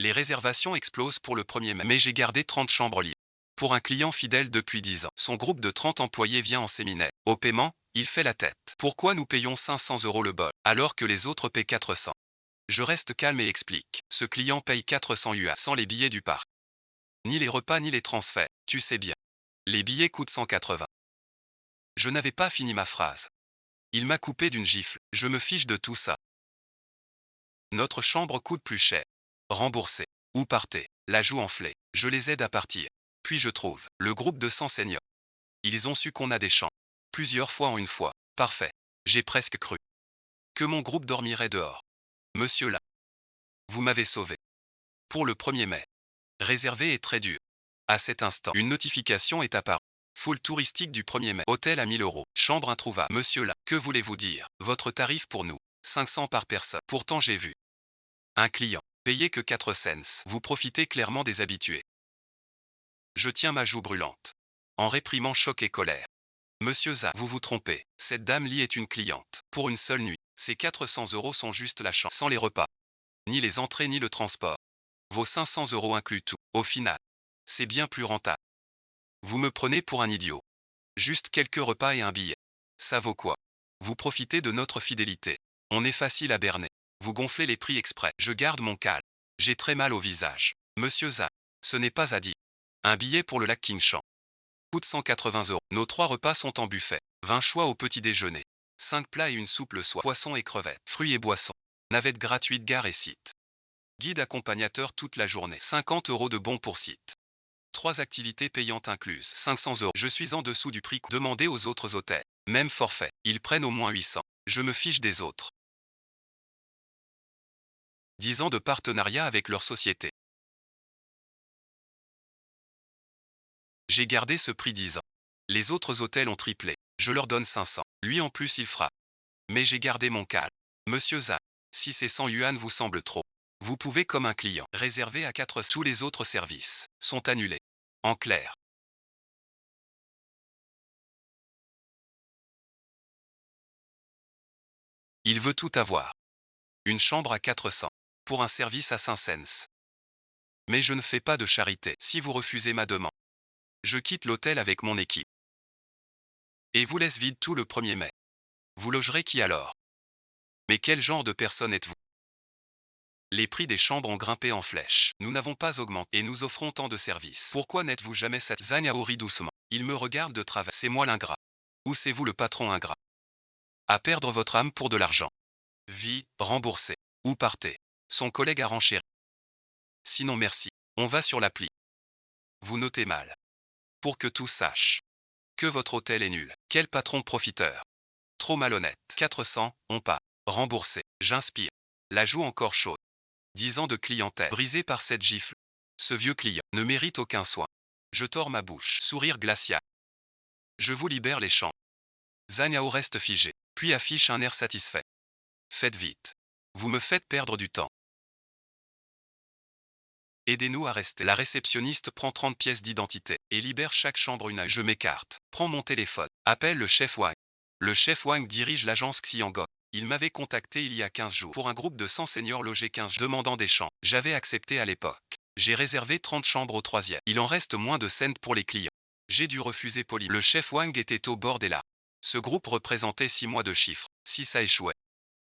Les réservations explosent pour le 1er mai, mais j'ai gardé 30 chambres libres. Pour un client fidèle depuis 10 ans, son groupe de 30 employés vient en séminaire. Au paiement, il fait la tête. Pourquoi nous payons 500 € le bol, alors que les autres paient 400? Je reste calme et explique. Ce client paye 400 US sans les billets du parc. Ni les repas ni les transferts, tu sais bien. Les billets coûtent 180. Je n'avais pas fini ma phrase. Il m'a coupé d'une gifle. Je me fiche de tout ça. Notre chambre coûte plus cher. Remboursez. Ou partez. La joue enflée. Je les aide à partir. Puis je trouve le groupe de 100 seniors. Ils ont su qu'on a des chambres. Plusieurs fois en une fois. Parfait. J'ai presque cru que mon groupe dormirait dehors. Monsieur là, vous m'avez sauvé. Pour le 1er mai. Réservé est très dur. À cet instant, une notification est apparue. Foule touristique du 1er mai. Hôtel à 1000 €. Chambre introuvable. Monsieur là, que voulez-vous dire? Votre tarif pour nous. 500 par personne. Pourtant j'ai vu un client payer que 4 cents. Vous profitez clairement des habitués. Je tiens ma joue brûlante. En réprimant choc et colère. Monsieur Za, vous vous trompez. Cette dame Lee est une cliente. Pour une seule nuit. Ces 400 € sont juste la chambre. Sans les repas. Ni les entrées ni le transport. Vos 500 € incluent tout. Au final, c'est bien plus rentable. Vous me prenez pour un idiot. Juste quelques repas et un billet. Ça vaut quoi? Vous profitez de notre fidélité. On est facile à berner. Vous gonflez les prix exprès. Je garde mon calme. J'ai très mal au visage. Monsieur Za, ce n'est pas à dire. Un billet pour le lac Kingshan coûte 180 €. Nos 3 repas sont en buffet. 20 choix au petit déjeuner. 5 plats et une soupe le soir. Poissons et crevettes. Fruits et boissons. Navette gratuite gare et site. Guide accompagnateur toute la journée. 50 € de bons pour site. 3 activités payantes incluses. 500 €. Je suis en dessous du prix demandé aux autres hôtels. Même forfait. Ils prennent au moins 800. Je me fiche des autres. 10 ans de partenariat avec leur société. J'ai gardé ce prix 10 ans. Les autres hôtels ont triplé. Je leur donne 500. Lui en plus il frappe. Mais j'ai gardé mon calme. Monsieur Za, si ces 100 yuan vous semblent trop, vous pouvez comme un client réserver à 4. Tous les autres services sont annulés. En clair. Il veut tout avoir. Une chambre à 400. Pour un service à 5 cents. Mais je ne fais pas de charité si vous refusez ma demande. Je quitte l'hôtel avec mon équipe. Et vous laisse vide tout le 1er mai. Vous logerez qui alors? Mais quel genre de personne êtes-vous? Les prix des chambres ont grimpé en flèche. Nous n'avons pas augmenté et nous offrons tant de services. Pourquoi n'êtes-vous jamais satisfait? Zhang Yao rit doucement. Il me regarde de travers. C'est moi l'ingrat. Ou c'est vous le patron ingrat? À perdre votre âme pour de l'argent. Vie, remboursez. Ou partez. Son collègue a renchéri. Sinon merci. On va sur l'appli. Vous notez mal. Pour que tous sachent que votre hôtel est nul. Quel patron profiteur. Trop malhonnête. 400, on part. Remboursé. J'inspire. La joue encore chaude. 10 ans de clientèle. Brisé par cette gifle. Ce vieux client ne mérite aucun soin. Je tords ma bouche. Sourire glacial. Je vous libère les chambres. Zhang Yao reste figé, puis affiche un air satisfait. Faites vite. Vous me faites perdre du temps. Aidez-nous à rester. La réceptionniste prend 30 pièces d'identité et libère chaque chambre une à une. Je m'écarte. Prends mon téléphone. Appelle le chef Wang. Le chef Wang dirige l'agence Xiangong. Il m'avait contacté il y a 15 jours pour un groupe de 100 seniors logés 15 jours demandant des chambres. J'avais accepté à l'époque. J'ai réservé 30 chambres au 3e. Il en reste moins de cents pour les clients. J'ai dû refuser poli. Le chef Wang était au bord des larmes. Ce groupe représentait 6 mois de chiffres. Si ça échouait,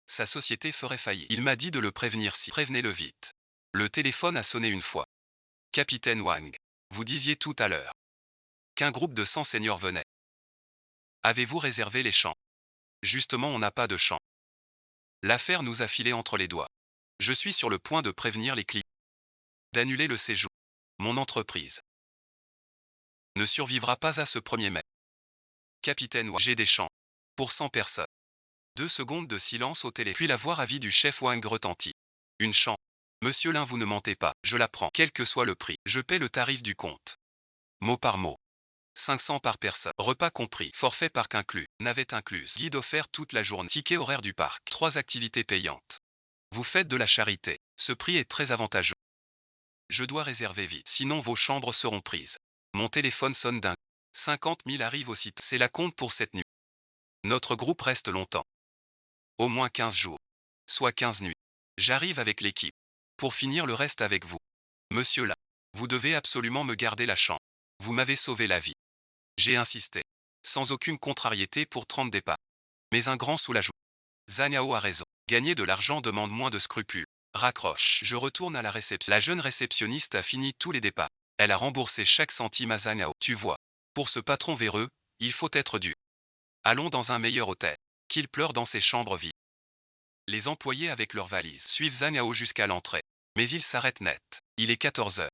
sa société ferait faillite. Il m'a dit de le prévenir si. Prévenez-le vite. Le téléphone a sonné une fois. Capitaine Wang, vous disiez tout à l'heure qu'un groupe de 100 seniors venait. Avez-vous réservé les chambres? Justement, on n'a pas de chambre. L'affaire nous a filé entre les doigts. Je suis sur le point de prévenir les clients d'annuler le séjour. Mon entreprise ne survivra pas à ce 1er mai. Capitaine Wang, j'ai des chambres pour 100 personnes. 2 secondes de silence au téléphone. Puis la voix ravie du chef Wang retentit. Une chambre. Monsieur Lin, vous ne mentez pas. Je la prends. Quel que soit le prix. Je paie le tarif du compte. Mot par mot. 500 par personne. Repas compris. Forfait parc inclus. Navette incluse. Guide offert toute la journée. Ticket horaire du parc. 3 activités payantes. Vous faites de la charité. Ce prix est très avantageux. Je dois réserver vite. Sinon vos chambres seront prises. Mon téléphone sonne d'un. 50 000 arrivent aussitôt. C'est la compte pour cette nuit. Notre groupe reste longtemps. Au moins 15 jours. Soit 15 nuits. J'arrive avec l'équipe. Pour finir le reste avec vous. Monsieur là, vous devez absolument me garder la chambre. Vous m'avez sauvé la vie. J'ai insisté. Sans aucune contrariété pour 30 départs. Mais un grand soulagement. Zhang Yao a raison. Gagner de l'argent demande moins de scrupules. Raccroche. Je retourne à la réception. La jeune réceptionniste a fini tous les départs. Elle a remboursé chaque centime à Zhang Yao. Tu vois. Pour ce patron véreux, il faut être dur. Allons dans un meilleur hôtel. Qu'il pleure dans ses chambres vides. Les employés avec leurs valises suivent Zhang Yao jusqu'à l'entrée. Mais ils s'arrêtent net. Il est 14 heures.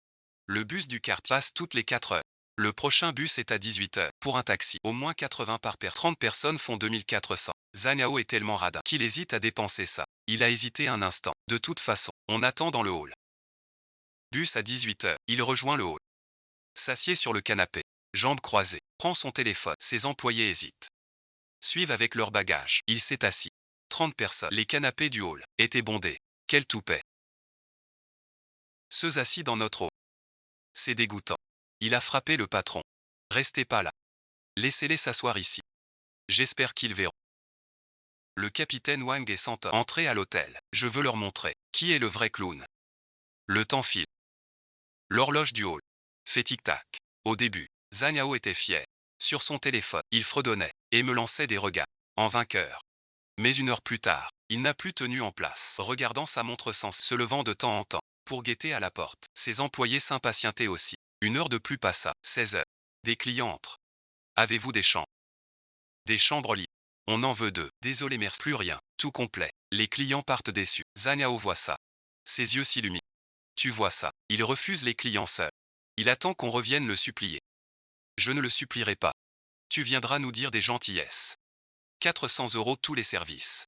Le bus du quartier passe toutes les 4 heures. Le prochain bus est à 18 heures. Pour un taxi, au moins 80 par paire. 30 personnes font 2400. Zhang Yao est tellement radin qu'il hésite à dépenser ça. Il a hésité un instant. De toute façon, on attend dans le hall. Bus à 18 heures. Il rejoint le hall. S'assied sur le canapé. Jambes croisées. Prend son téléphone. Ses employés hésitent. Suivent avec leurs bagages. Il s'est assis. 30 personnes. Les canapés du hall étaient bondés. Quel toupet. Ceux assis dans notre hall. C'est dégoûtant. Il a frappé le patron. Restez pas là. Laissez-les s'asseoir ici. J'espère qu'ils verront. Le capitaine Wang et Santa entrés à l'hôtel. Je veux leur montrer qui est le vrai clown. Le temps file. L'horloge du hall fait tic-tac. Au début, Zhang Yao était fier. Sur son téléphone, il fredonnait et me lançait des regards. En vainqueur. Mais une heure plus tard, il n'a plus tenu en place, regardant sa montre sans se levant de temps en temps, pour guetter à la porte. Ses employés s'impatientaient aussi. Une heure de plus passa, 16 heures. Des clients entrent. Avez-vous des chambres? Des chambres libres. On en veut deux. Désolé merci. Plus rien. Tout complet. Les clients partent déçus. Zhang Yao voit ça. Ses yeux s'illuminent. Tu vois ça. Il refuse les clients seuls. Il attend qu'on revienne le supplier. Je ne le supplierai pas. Tu viendras nous dire des gentillesses. 400 € tous les services.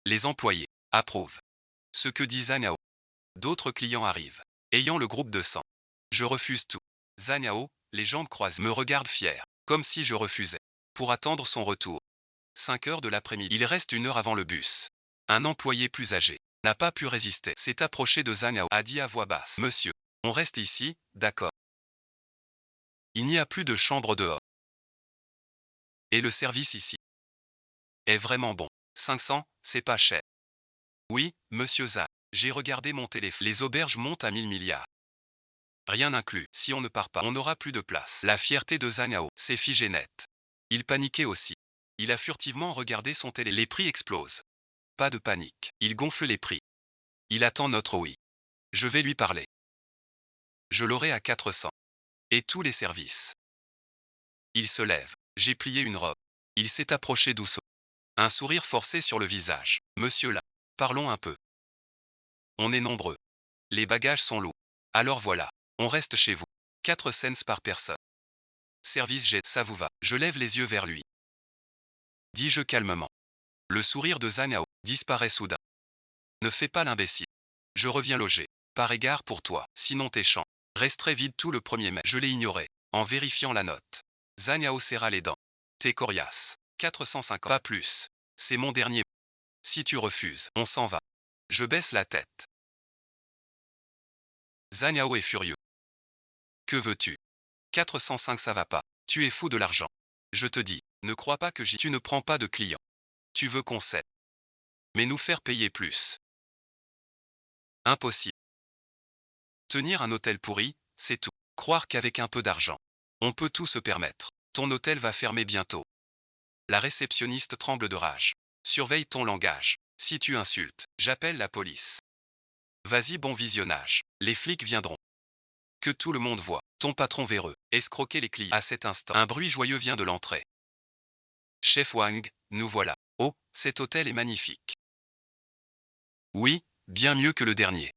Les employés approuvent. Ce que dit Zhang Yao. D'autres clients arrivent. Ayant le groupe de 100. Je refuse tout. Zhang Yao, les jambes croisées, me regarde fier, comme si je refusais. Pour attendre son retour. 5 heures de l'après-midi. Il reste 1 heure avant le bus. Un employé plus âgé n'a pas pu résister. S'est approché de Zhang Yao. A dit à voix basse. Monsieur, on reste ici, d'accord. Il n'y a plus de chambre dehors. Et le service ici est vraiment bon. 500, c'est pas cher. Oui, monsieur Zhang. J'ai regardé mon téléphone. Les auberges montent à 1000 milliards. Rien inclus. Si on ne part pas, on n'aura plus de place. La fierté de Zhang Yao s'est figée net. Il paniquait aussi. Il a furtivement regardé son télé. Les prix explosent. Pas de panique. Il gonfle les prix. Il attend notre oui. Je vais lui parler. Je l'aurai à 400. Et tous les services. Il se lève. J'ai plié une robe. Il s'est approché doucement. Un sourire forcé sur le visage. Monsieur là. Parlons un peu. On est nombreux. Les bagages sont lourds. Alors voilà. On reste chez vous. 4 cents par personne. Service jet, ça vous va. Je lève les yeux vers lui. Dis-je calmement. Le sourire de Zhang Yao disparaît soudain. Ne fais pas l'imbécile. Je reviens loger. Par égard pour toi, sinon tes champs resteraient vides tout le 1er mai. Je l'ai ignoré, en vérifiant la note. Zhang Yao serra les dents. T'es coriace. 450. Pas plus. C'est mon dernier. Si tu refuses, on s'en va. Je baisse la tête. Zhang Yao est furieux. Que veux-tu? 405 ça va pas. Tu es fou de l'argent. Je te dis, ne crois pas que tu ne prends pas de clients. Tu veux qu'on cède. Mais nous faire payer plus. Impossible. Tenir un hôtel pourri, c'est tout. Croire qu'avec un peu d'argent, on peut tout se permettre. Ton hôtel va fermer bientôt. La réceptionniste tremble de rage. Surveille ton langage. Si tu insultes, j'appelle la police. Vas-y bon visionnage. Les flics viendront. Que tout le monde voit. Ton patron véreux escroquer les clients. À cet instant, un bruit joyeux vient de l'entrée. Chef Wang, nous voilà. Oh, cet hôtel est magnifique. Oui, bien mieux que le dernier.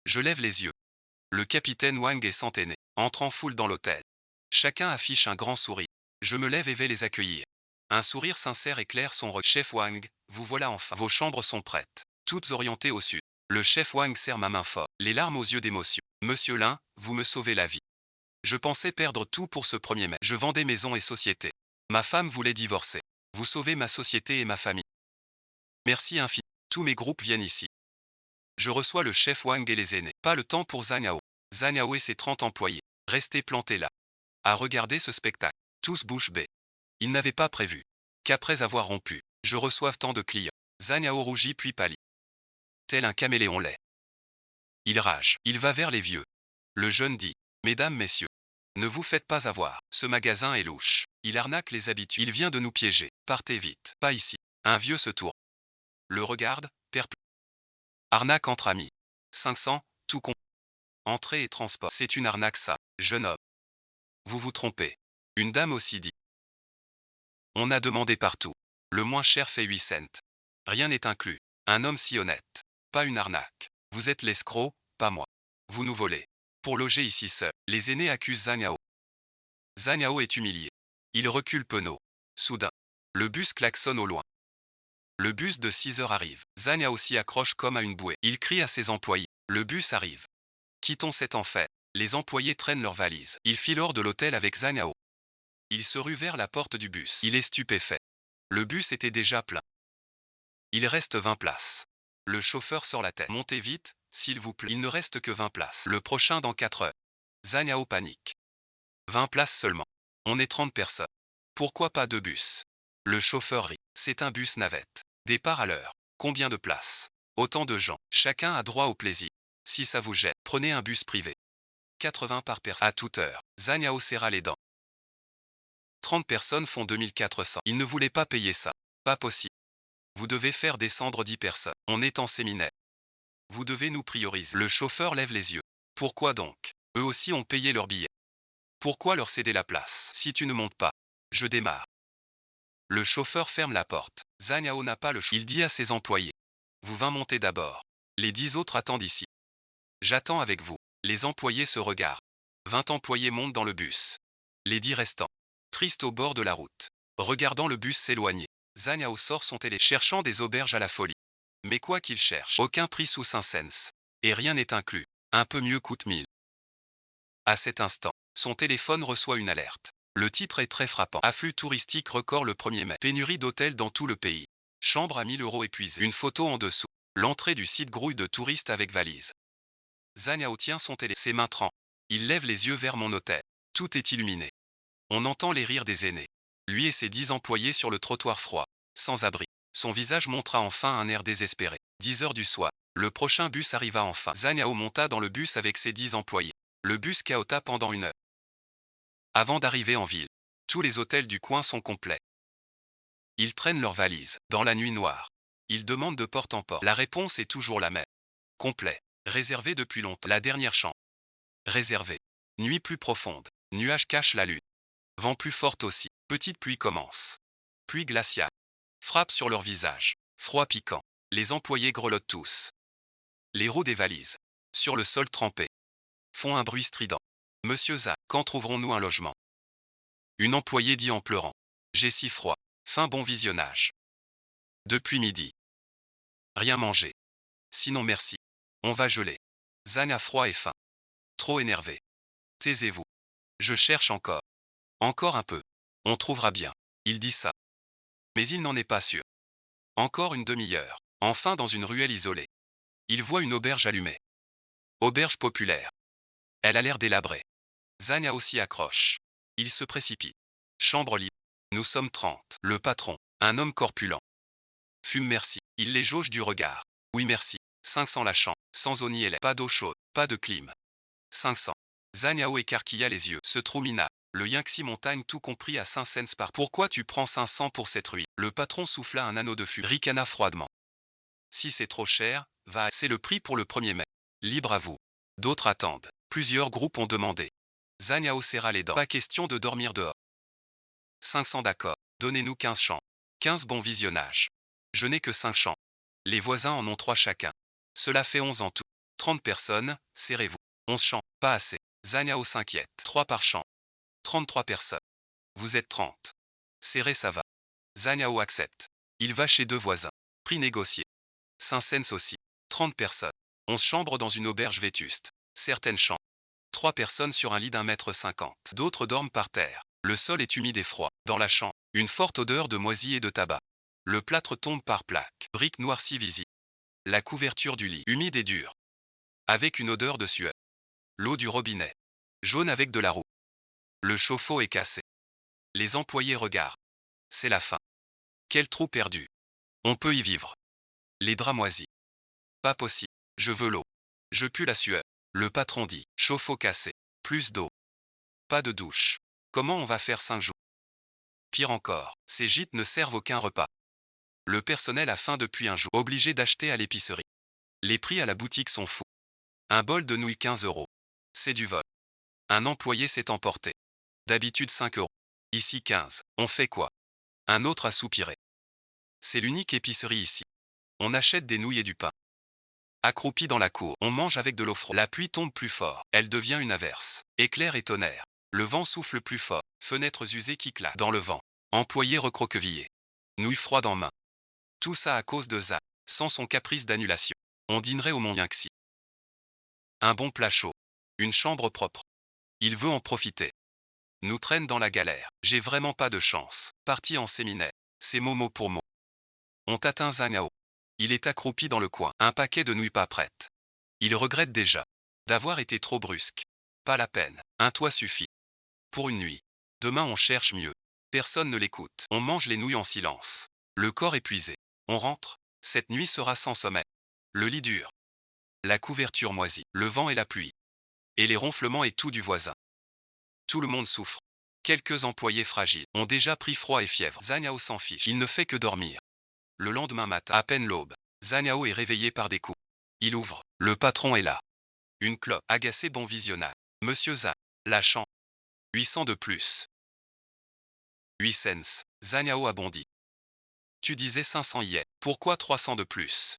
Je lève les yeux. Le capitaine Wang et centenaire entrent en foule dans l'hôtel. Chacun affiche un grand sourire. Je me lève et vais les accueillir. Un sourire sincère éclaire son regard. Chef Wang, vous voilà enfin. Vos chambres sont prêtes. Toutes orientées au sud. Le chef Wang serre ma main fort, les larmes aux yeux d'émotion. Monsieur Lin, vous me sauvez la vie. Je pensais perdre tout pour ce 1er mai. Je vendais maison et société. Ma femme voulait divorcer. Vous sauvez ma société et ma famille. Merci infiniment. Tous mes groupes viennent ici. Je reçois le chef Wang et les aînés. Pas le temps pour Zhang Yao. Zhang Yao et ses 30 employés. Restés plantés là. À regarder ce spectacle. Tous bouche bée. Ils n'avaient pas prévu qu'après avoir rompu, je reçoive tant de clients. Zhang Yao rougit puis pâlit. Tel un caméléon laid. Il rage. Il va vers les vieux. Le jeune dit. Mesdames, messieurs. Ne vous faites pas avoir. Ce magasin est louche. Il arnaque les habitués. Il vient de nous piéger. Partez vite. Pas ici. Un vieux se tourne. Le regarde, perplexe. Arnaque entre amis. 500, tout compris. Entrée et transport. C'est une arnaque ça, jeune homme. Vous vous trompez. Une dame aussi dit. On a demandé partout. Le moins cher fait 8 cents. Rien n'est inclus. Un homme si honnête. Pas une arnaque. Vous êtes l'escroc, pas moi. Vous nous volez. Pour loger ici seul, les aînés accusent Zhang Yao. Zhang Yao est humilié. Il recule penaud. Soudain, le bus klaxonne au loin. Le bus de 6 heures arrive. Zhang Yao s'y accroche comme à une bouée. Il crie à ses employés. Le bus arrive. Quittons cet enfer. Les employés traînent leurs valises. Il file hors de l'hôtel avec Zhang Yao. Il se rue vers la porte du bus. Il est stupéfait. Le bus était déjà plein. Il reste 20 places. Le chauffeur sort la tête. Montez vite, s'il vous plaît. Il ne reste que 20 places. Le prochain dans 4 heures. Zhang Yao panique. 20 places seulement. On est 30 personnes. Pourquoi pas 2 bus? Le chauffeur rit. C'est un bus navette. Départ à l'heure. Combien de places? Autant de gens. Chacun a droit au plaisir. Si ça vous gêne, prenez un bus privé. 80 par personne. À toute heure. Zhang Yao serra les dents. 30 personnes font 2400. Il ne voulait pas payer ça. Pas possible. Vous devez faire descendre 10 personnes. On est en séminaire. Vous devez nous prioriser. Le chauffeur lève les yeux. Pourquoi donc? Eux aussi ont payé leur billet. Pourquoi leur céder la place? Si tu ne montes pas, je démarre. Le chauffeur ferme la porte. Zhang Yao n'a pas le choix. Il dit à ses employés. Vous 20 montez d'abord. Les 10 autres attendent ici. J'attends avec vous. Les employés se regardent. 20 employés montent dans le bus. Les 10 restants. Tristes au bord de la route. Regardant le bus s'éloigner. Zhang Yao sort son télé, cherchant des auberges à la folie. Mais quoi qu'il cherche, aucun prix sous 5 cents. Et rien n'est inclus. Un peu mieux coûte 1000. À cet instant, son téléphone reçoit une alerte. Le titre est très frappant. Afflux touristique record le 1er mai. Pénurie d'hôtels dans tout le pays. Chambre à 1000 € épuisée. Une photo en dessous. L'entrée du site grouille de touristes avec valise. Zhang Yao tient son télé. Ses mains tremblent. Il lève les yeux vers mon hôtel. Tout est illuminé. On entend les rires des aînés. Lui et ses 10 employés sur le trottoir froid. Sans abri. Son visage montra enfin un air désespéré. 10 heures du soir. Le prochain bus arriva enfin. Zhang Yao monta dans le bus avec ses 10 employés. Le bus cahota pendant 1 heure. Avant d'arriver en ville, tous les hôtels du coin sont complets. Ils traînent leurs valises, dans la nuit noire. Ils demandent de porte en porte. La réponse est toujours la même. Complet. Réservé depuis longtemps. La dernière chambre. Réservé. Nuit plus profonde. Nuages cachent la lune. Vent plus fort aussi. Petite pluie commence. Pluie glaciale. Frappe sur leur visage. Froid piquant. Les employés grelottent tous. Les roues des valises. Sur le sol trempé. Font un bruit strident. Monsieur Za, quand trouverons-nous un logement? Une employée dit en pleurant. J'ai si froid. Fin bon visionnage. Depuis midi. Rien mangé. Sinon merci. On va geler. Zhang a froid et faim. Trop énervé. Taisez-vous. Je cherche encore. Encore un peu. On trouvera bien. Il dit ça. Mais il n'en est pas sûr. Encore une demi-heure. Enfin dans une ruelle isolée. Il voit une auberge allumée. Auberge populaire. Elle a l'air délabrée. Zhang a aussi accroche. Il se précipite. Chambre libre. Nous sommes 30. Le patron, un homme corpulent. Fume merci. Il les jauge du regard. Oui merci. 500 la chambre. Sans eau ni élève. Pas d'eau chaude. Pas de clim. 500. Zhang Yao écarquilla les yeux. Ce trou minable. Le Yangtze montagne tout compris à 5 cents par. Pourquoi tu prends 500 pour cette ruine? Le patron souffla un anneau de fumée. Ricana froidement. Si c'est trop cher, va. C'est le prix pour le 1er mai. Libre à vous. D'autres attendent. Plusieurs groupes ont demandé. Zhang Yao serra les dents. Pas question de dormir dehors. 500 d'accord. Donnez-nous 15 chambres. 15 bons visionnages. Je n'ai que 5 chambres. Les voisins en ont 3 chacun. Cela fait 11 en tout. 30 personnes, serrez-vous. 11 chambres, pas assez. Zhang Yao s'inquiète. 3 par chambre. 33 personnes. Vous êtes 30. Serré ça va. Zhang Yao accepte. Il va chez 2 voisins. Prix négocié. 5 cents aussi. 30 personnes. 11 chambres dans une auberge vétuste. Certaines chambres. 3 personnes sur un lit d'1,50 m. D'autres dorment par terre. Le sol est humide et froid. Dans la chambre, une forte odeur de moisi et de tabac. Le plâtre tombe par plaques. Briques noircies visibles. La couverture du lit, humide et dure. Avec une odeur de sueur. L'eau du robinet. Jaune avec de la roue. Le chauffe-eau est cassé. Les employés regardent. C'est la fin. Quel trou perdu. On peut y vivre. Les draps moisis. Pas possible. Je veux l'eau. Je pue la sueur. Le patron dit, chauffe-eau cassé. Plus d'eau. Pas de douche. Comment on va faire 5 jours? Pire encore, ces gîtes ne servent aucun repas. Le personnel a faim depuis un jour, obligé d'acheter à l'épicerie. Les prix à la boutique sont fous. Un bol de nouilles 15 euros. C'est du vol. Un employé s'est emporté. D'habitude 5 euros. Ici 15. On fait quoi? Un autre a soupiré. C'est l'unique épicerie ici. On achète des nouilles et du pain. Accroupi dans la cour, on mange avec de l'eau froide. La pluie tombe plus fort. Elle devient une averse. Éclair et tonnerre. Le vent souffle plus fort. Fenêtres usées qui claquent dans le vent. Employé recroquevillé. Nouilles froides en main. Tout ça à cause de Za. Sans son caprice d'annulation. On dînerait au Mont Yangtze. Un bon plat chaud. Une chambre propre. Il veut en profiter. Nous traîne dans la galère. J'ai vraiment pas de chance. Parti en séminaire. C'est mot pour mot. On atteint Zhang. Il est accroupi dans le coin. Un paquet de nouilles pas prêtes. Il regrette déjà d'avoir été trop brusque. Pas la peine. Un toit suffit. Pour une nuit. Demain on cherche mieux. Personne ne l'écoute. On mange les nouilles en silence. Le corps épuisé. On rentre. Cette nuit sera sans sommeil. Le lit dur. La couverture moisie. Le vent et la pluie. Et les ronflements et tout du voisin. Tout le monde souffre. Quelques employés fragiles ont déjà pris froid et fièvre. Zhang s'en fiche. Il ne fait que dormir. Le lendemain matin, à peine l'aube, Zhang est réveillé par des coups. Il ouvre. Le patron est là. Une clope. Agacé bon visionnage. Monsieur Zhang. Lâchant. 800 de plus. 8 cents. Zhang a bondi. Tu disais 500 hier. Pourquoi 300 de plus?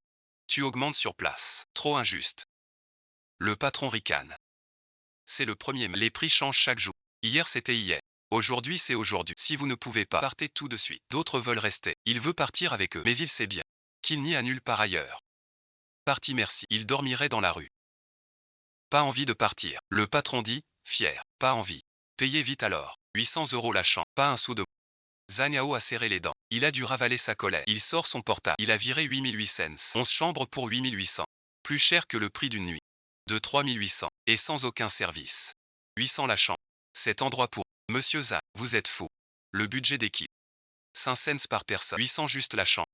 Tu augmentes sur place. Trop injuste. Le patron ricane. C'est le premier mai. Les prix changent chaque jour. Hier c'était hier. Aujourd'hui c'est aujourd'hui. Si vous ne pouvez pas, partez tout de suite. D'autres veulent rester. Il veut partir avec eux. Mais il sait bien qu'il n'y a nulle part ailleurs. Parti merci. Il dormirait dans la rue. Pas envie de partir. Le patron dit, fier. Pas envie. Payez vite alors. 800 euros la chambre. Pas un sou de... Zhang a serré les dents. Il a dû ravaler sa colère. Il sort son portable. Il a viré 8800 cents. 11 chambres pour 8800. Plus cher que le prix d'une nuit. De 3800. Et sans aucun service. 800 la chambre. Cet endroit pour... Monsieur Zhang, vous êtes fou. Le budget d'équipe. 5 cents par personne. 800 juste la chambre.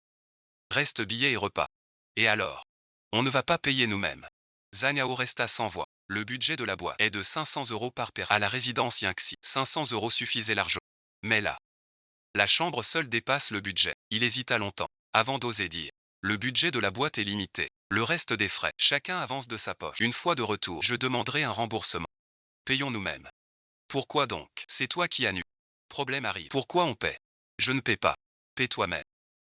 Reste billets et repas. Et alors? On ne va pas payer nous-mêmes. Zhang resta sans voix. Le budget de la boîte est de 500 euros par personne. À la résidence Yangtze, 500 euros suffisaient largement. Mais là, la chambre seule dépasse le budget. Il hésita longtemps, avant d'oser dire. Le budget de la boîte est limité. Le reste des frais, chacun avance de sa poche. Une fois de retour, je demanderai un remboursement. Payons nous-mêmes. Pourquoi donc? C'est toi qui annules. Problème arrive. Pourquoi on paie? Je ne paie pas. Paie toi-même.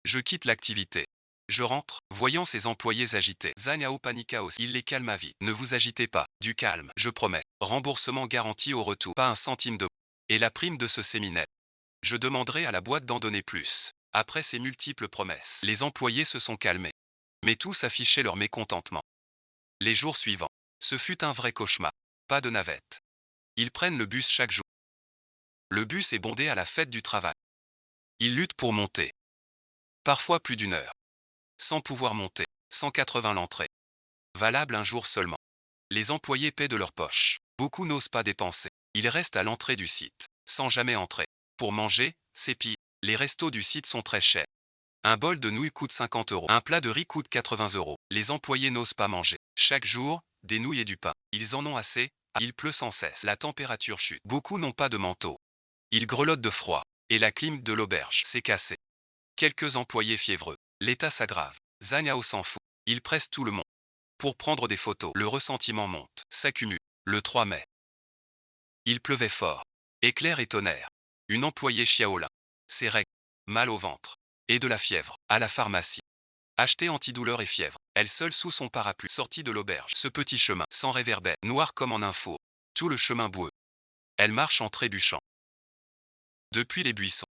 Je quitte l'activité. Je rentre, voyant ses employés agités. Zhang paniqua aussi. Il les calma vite. Ne vous agitez pas. Du calme, je promets. Remboursement garanti au retour. Pas un centime de... Et la prime de ce séminaire. Je demanderai à la boîte d'en donner plus. Après ces multiples promesses, les employés se sont calmés. Mais tous affichaient leur mécontentement. Les jours suivants, ce fut un vrai cauchemar. Pas de navette. Ils prennent le bus chaque jour. Le bus est bondé à la fête du travail. Ils luttent pour monter. Parfois plus d'1 heure. Sans pouvoir monter. 180 l'entrée. Valable un jour seulement. Les employés paient de leur poche. Beaucoup n'osent pas dépenser. Ils restent à l'entrée du site, sans jamais entrer. Pour manger, c'est pire. Les restos du site sont très chers. Un bol de nouilles coûte 50 euros. Un plat de riz coûte 80 euros. Les employés n'osent pas manger. Chaque jour, des nouilles et du pain. Ils en ont assez. Il pleut sans cesse. La température chute. Beaucoup n'ont pas de manteau. Ils grelottent de froid. Et la clim de l'auberge s'est cassée. Quelques employés fiévreux. L'état s'aggrave. Zhang s'en fout. Il presse tout le monde. Pour prendre des photos. Le ressentiment monte. S'accumule. Le 3 mai. Il pleuvait fort. Éclair et tonnerre. Une employée Xiaolin. Ses règles. Mal au ventre. Et de la fièvre. À la pharmacie. Acheter antidouleur et fièvre. Elle seule sous son parapluie. Sortie de l'auberge. Ce petit chemin. Sans réverbère. Noir comme en un four. Tout le chemin boueux. Elle marche en trébuchant. Depuis les buissons.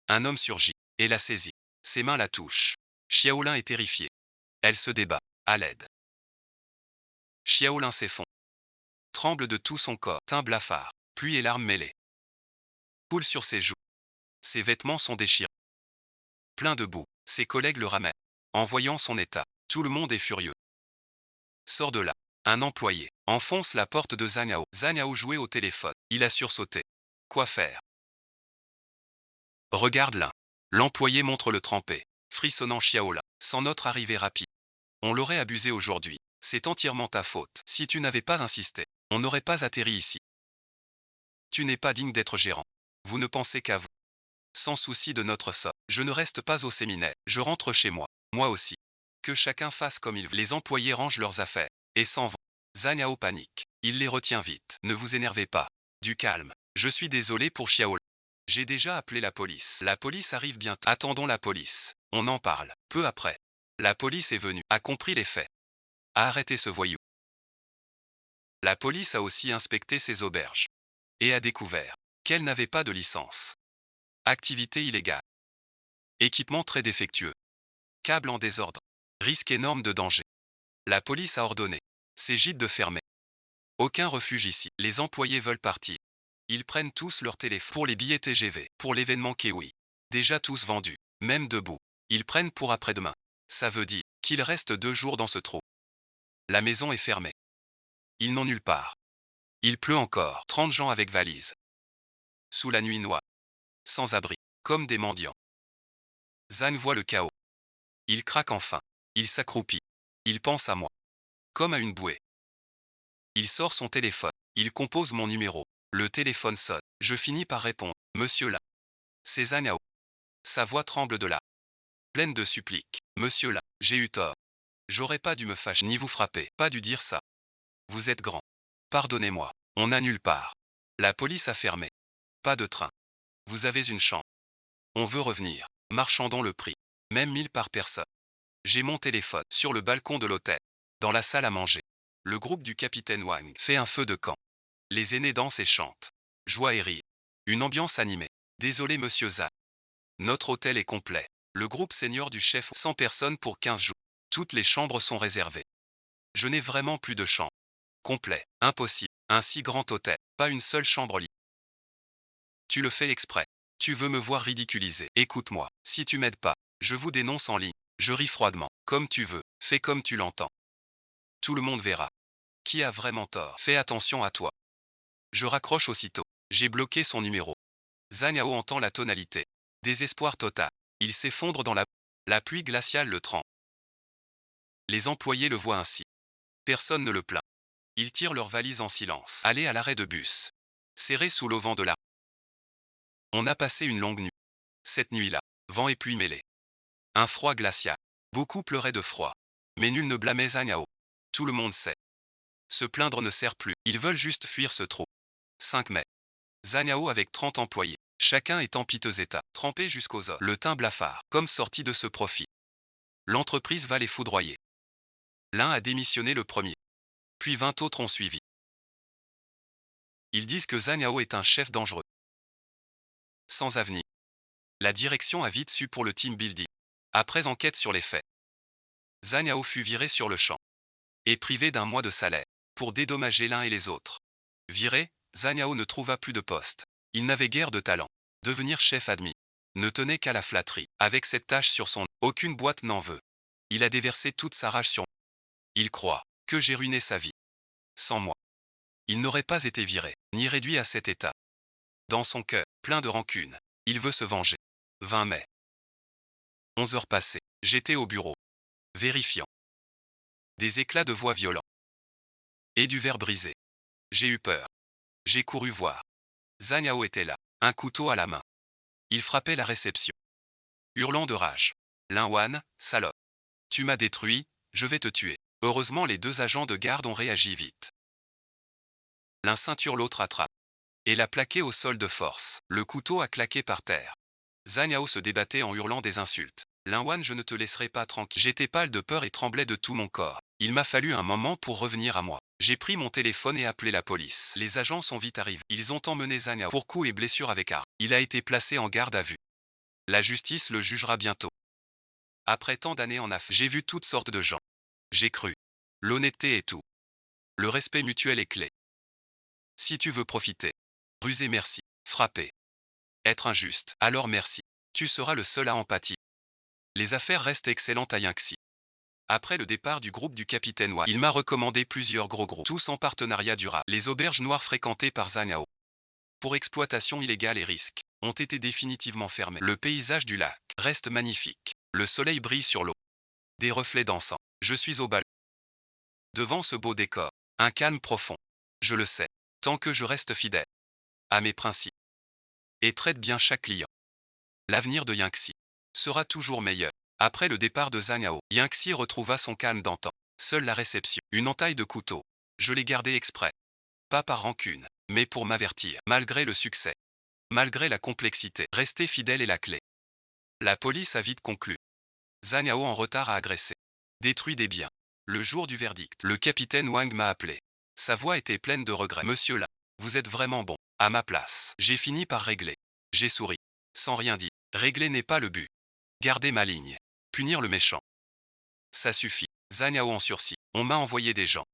Un homme surgit. Et la saisit. Ses mains la touchent. Xiaolin est terrifiée. Elle se débat. À l'aide. Xiaolin s'effondre. Tremble de tout son corps. Teint blafard. Pluie et larmes mêlées. Coule sur ses joues. Ses vêtements sont déchirés. Plein de boue. Ses collègues le ramènent. En voyant son état, tout le monde est furieux. Sort de là. Un employé enfonce la porte de Zhang. Zhang jouait au téléphone. Il a sursauté. Quoi faire? Regarde l'un. L'employé montre le trempé. Frissonnant Xiaolin. Sans notre arrivée rapide. On l'aurait abusé aujourd'hui. C'est entièrement ta faute. Si tu n'avais pas insisté, on n'aurait pas atterri ici. Tu n'es pas digne d'être gérant. Vous ne pensez qu'à vous. Sans souci de notre sort. Je ne reste pas au séminaire. Je rentre chez moi. Moi aussi. Que chacun fasse comme il veut. Les employés rangent leurs affaires et s'en vont. Zhang Yao panique. Il les retient vite. Ne vous énervez pas. Du calme. Je suis désolé pour Xiao. J'ai déjà appelé la police. La police arrive bientôt. Attendons la police. On en parle. Peu après. La police est venue. A compris les faits. A arrêté ce voyou. La police a aussi inspecté ces auberges. Et a découvert qu'elles n'avaient pas de licence. Activité illégale. Équipement très défectueux. Câble en désordre. Risque énorme de danger. La police a ordonné ces gîtes de fermer. Aucun refuge ici. Les employés veulent partir. Ils prennent tous leur téléphone pour les billets TGV, pour l'événement Kiwi. Déjà tous vendus, même debout. Ils prennent pour après-demain. Ça veut dire qu'il reste 2 jours dans ce trou. La maison est fermée. Ils n'ont nulle part. Il pleut encore. 30 gens avec valises. Sous la nuit noire. Sans abri. Comme des mendiants. Zhang voit le chaos. Il craque enfin. Il s'accroupit. Il pense à moi. Comme à une bouée. Il sort son téléphone. Il compose mon numéro. Le téléphone sonne. Je finis par répondre. Monsieur là. C'est Zhang Yao. Sa voix tremble de là. Pleine de suppliques. Monsieur là, j'ai eu tort. J'aurais pas dû me fâcher ni vous frapper. Pas dû dire ça. Vous êtes grand. Pardonnez-moi. On n'a nulle part. La police a fermé. Pas de train. Vous avez une chambre. On veut revenir. Marchandons le prix. Même 1000 par personne. J'ai mon téléphone sur le balcon de l'hôtel. Dans la salle à manger. Le groupe du capitaine Wang fait un feu de camp. Les aînés dansent et chantent. Joie et rire. Une ambiance animée. Désolé monsieur Zhang. Notre hôtel est complet. Le groupe senior du chef 100 personnes pour 15 jours. Toutes les chambres sont réservées. Je n'ai vraiment plus de chambre. Complet. Impossible. Un si grand hôtel. Pas une seule chambre libre. Tu le fais exprès. Tu veux me voir ridiculiser. Écoute-moi. Si tu m'aides pas, je vous dénonce en ligne. Je ris froidement. Comme tu veux. Fais comme tu l'entends. Tout le monde verra. Qui a vraiment tort? Fais attention à toi. Je raccroche aussitôt. J'ai bloqué son numéro. Zhang Yao entend la tonalité. Désespoir total. Il s'effondre dans la pluie glaciale le trempe. Les employés le voient ainsi. Personne ne le plaint. Ils tirent leurs valises en silence. Aller à l'arrêt de bus. Serré sous l'auvent de la. On a passé une longue nuit. Cette nuit-là, vent et pluie mêlés. Un froid glacial. Beaucoup pleuraient de froid. Mais nul ne blâmait Zhang Yao. Tout le monde sait. Se plaindre ne sert plus. Ils veulent juste fuir ce trou. 5 mai. Zhang Yao avec 30 employés. Chacun est en piteux état, trempé jusqu'aux os, le teint blafard, comme sorti de ce profit. L'entreprise va les foudroyer. L'un a démissionné le premier. Puis 20 autres ont suivi. Ils disent que Zhang Yao est un chef dangereux. Sans avenir. La direction a vite su pour le team building. Après enquête sur les faits. Zhang Yao fut viré sur le champ. Et privé d'1 mois de salaire. Pour dédommager l'un et les autres. Viré, Zhang Yao ne trouva plus de poste. Il n'avait guère de talent. Devenir chef admis ne tenait qu'à la flatterie. Avec cette tâche sur son, aucune boîte n'en veut. Il a déversé toute sa rage sur moi. Il croit que j'ai ruiné sa vie. Sans moi, il n'aurait pas été viré, ni réduit à cet état. Dans son cœur, plein de rancune, il veut se venger. 20 mai. 11 heures passées. J'étais au bureau. Vérifiant. Des éclats de voix violents. Et du verre brisé. J'ai eu peur. J'ai couru voir. Zhang Yao était là, un couteau à la main. Il frappait la réception. Hurlant de rage. Lin Wan, salope. Tu m'as détruit, je vais te tuer. Heureusement les 2 agents de garde ont réagi vite. L'un ceinture l'autre attrape. Et l'a plaqué au sol de force. Le couteau a claqué par terre. Zhang Yao se débattait en hurlant des insultes. Lin Wan, je ne te laisserai pas tranquille. J'étais pâle de peur et tremblais de tout mon corps. Il m'a fallu un moment pour revenir à moi. J'ai pris mon téléphone et appelé la police. Les agents sont vite arrivés. Ils ont emmené Zhang Yao pour coups et blessures avec arme. Il a été placé en garde à vue. La justice le jugera bientôt. Après tant d'années en affaires, j'ai vu toutes sortes de gens. J'ai cru. L'honnêteté est tout. Le respect mutuel est clé. Si tu veux profiter, ruser merci, frapper, être injuste, alors merci. Tu seras le seul à empathie. Les affaires restent excellentes à Yangtze. Après le départ du groupe du capitaine Wang, il m'a recommandé plusieurs gros groupes, tous en partenariat durable. Les auberges noires fréquentées par Zhang Yao, pour exploitation illégale et risque, ont été définitivement fermées. Le paysage du lac reste magnifique. Le soleil brille sur l'eau. Des reflets dansants. Je suis au bal. Devant ce beau décor, un calme profond. Je le sais, tant que je reste fidèle à mes principes et traite bien chaque client, l'avenir de Yangtze sera toujours meilleur. Après le départ de Zhang Hao, Yangtze retrouva son calme d'antan. Seule la réception, une entaille de couteau. Je l'ai gardée exprès. Pas par rancune, mais pour m'avertir. Malgré le succès, malgré la complexité, rester fidèle est la clé. La police a vite conclu. Zhang Hao en retard a agressé, détruit des biens. Le jour du verdict, le capitaine Wang m'a appelé. Sa voix était pleine de regrets. Monsieur là, vous êtes vraiment bon. À ma place, j'ai fini par régler. J'ai souri, sans rien dire. Régler n'est pas le but. Garder ma ligne. Punir le méchant. Ça suffit. Zhang Hao en sursis. On m'a envoyé des gens.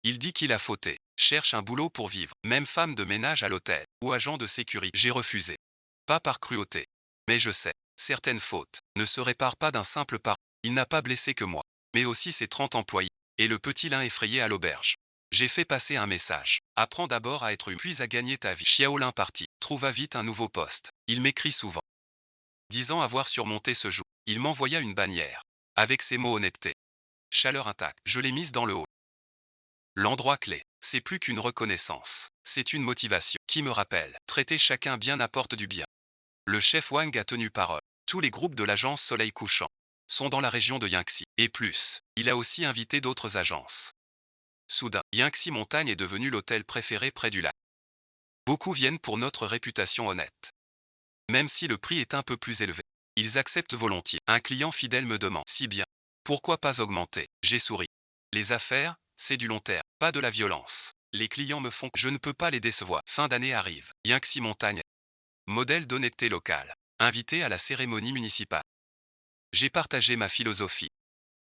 Il dit qu'il a fauté. Cherche un boulot pour vivre. Même femme de ménage à l'hôtel. Ou agent de sécurité. J'ai refusé. Pas par cruauté. Mais je sais. Certaines fautes ne se réparent pas d'un simple pas. Il n'a pas blessé que moi, mais aussi ses 30 employés. Et le petit lin effrayé à l'auberge. J'ai fait passer un message. Apprends d'abord à être humain, puis à gagner ta vie. Xiaolin parti. Trouva vite un nouveau poste. Il m'écrit souvent, disant avoir surmonté ce jour. Il m'envoya une bannière. Avec ces mots honnêteté. Chaleur intacte. Je l'ai mise dans le hall. L'endroit clé. C'est plus qu'une reconnaissance. C'est une motivation qui me rappelle. Traiter chacun bien apporte du bien. Le chef Wang a tenu parole. Tous les groupes de l'agence Soleil Couchant sont dans la région de Yangtze. Et plus, il a aussi invité d'autres agences. Soudain, Yangtze Montagne est devenu l'hôtel préféré près du lac. Beaucoup viennent pour notre réputation honnête. Même si le prix est un peu plus élevé, ils acceptent volontiers. Un client fidèle me demande, si bien, pourquoi pas augmenter? J'ai souri. Les affaires, c'est du long terme, pas de la violence. Les clients me font, je ne peux pas les décevoir. Fin d'année arrive. Yangtze Montagne, modèle d'honnêteté locale, invité à la cérémonie municipale. J'ai partagé ma philosophie.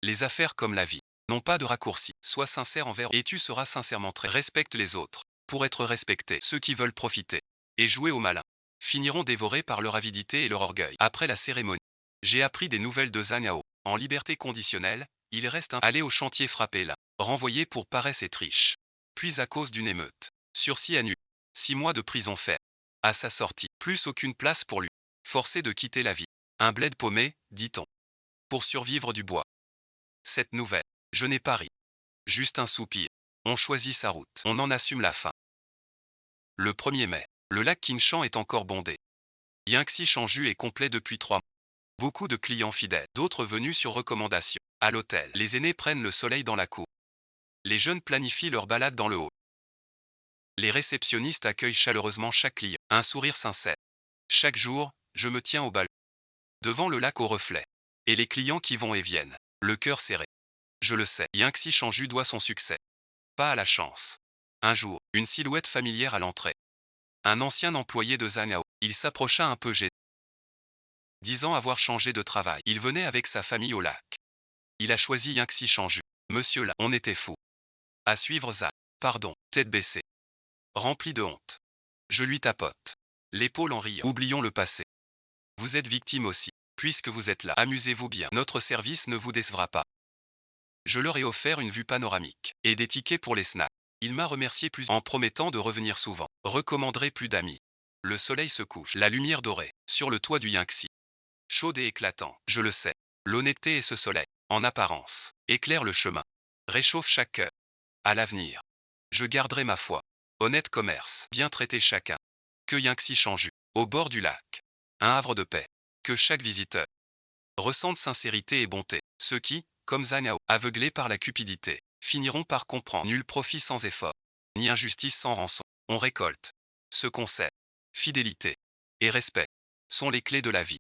Les affaires comme la vie n'ont pas de raccourci. Sois sincère envers et tu seras sincèrement très. Respecte les autres. Pour être respecté, ceux qui veulent profiter et jouer au malin finiront dévorés par leur avidité et leur orgueil. Après la cérémonie, j'ai appris des nouvelles de Zhang Hao. En liberté conditionnelle, il reste allé au chantier frappé là, renvoyé pour paresse et triche. Puis à cause d'une émeute, sursis à nu. 6 mois de prison ferme. À sa sortie, plus aucune place pour lui. Forcé de quitter la vie. Un bled paumé, dit-on. Pour survivre du bois. Cette nouvelle, je n'ai pas ri. Juste un soupir. On choisit sa route. On en assume la fin. Le 1er mai, le lac Qinshan est encore bondé. Yangtze Chanju est complet depuis 3 mois. Beaucoup de clients fidèles, d'autres venus sur recommandation. À l'hôtel, les aînés prennent le soleil dans la cour. Les jeunes planifient leur balade dans le hall. Les réceptionnistes accueillent chaleureusement chaque client. Un sourire sincère. Chaque jour, je me tiens au bal, devant le lac au reflet. Et les clients qui vont et viennent, le cœur serré. Je le sais, Yangtze Chanju doit son succès. Pas à la chance. Un jour, une silhouette familière à l'entrée. Un ancien employé de Zhang Hao. Il s'approcha un peu gêné, disant avoir changé de travail. Il venait avec sa famille au lac. Il a choisi Yangtze Chanju. Monsieur là, on était fou. À suivre Zhang. Pardon, tête baissée. Rempli de honte. Je lui tapote l'épaule en riant. Oublions le passé. Vous êtes victime aussi. Puisque vous êtes là, amusez-vous bien. Notre service ne vous décevra pas. Je leur ai offert une vue panoramique et des tickets pour les snacks. Il m'a remercié plus en promettant de revenir souvent. Recommanderai plus d'amis. Le soleil se couche, la lumière dorée, sur le toit du Yangtze. Chaude et éclatant, je le sais. L'honnêteté et ce soleil, en apparence, éclaire le chemin. Réchauffe chaque cœur. À l'avenir, je garderai ma foi. Honnête commerce, bien traiter chacun. Que Yangtze Chanju, au bord du lac. Un havre de paix. Que chaque visiteur ressente sincérité et bonté. Ceux qui, comme Zhang Hao, aveuglés par la cupidité, finiront par comprendre. Nul profit sans effort, ni injustice sans rançon. On récolte ce qu'on sait. Fidélité et respect sont les clés de la vie.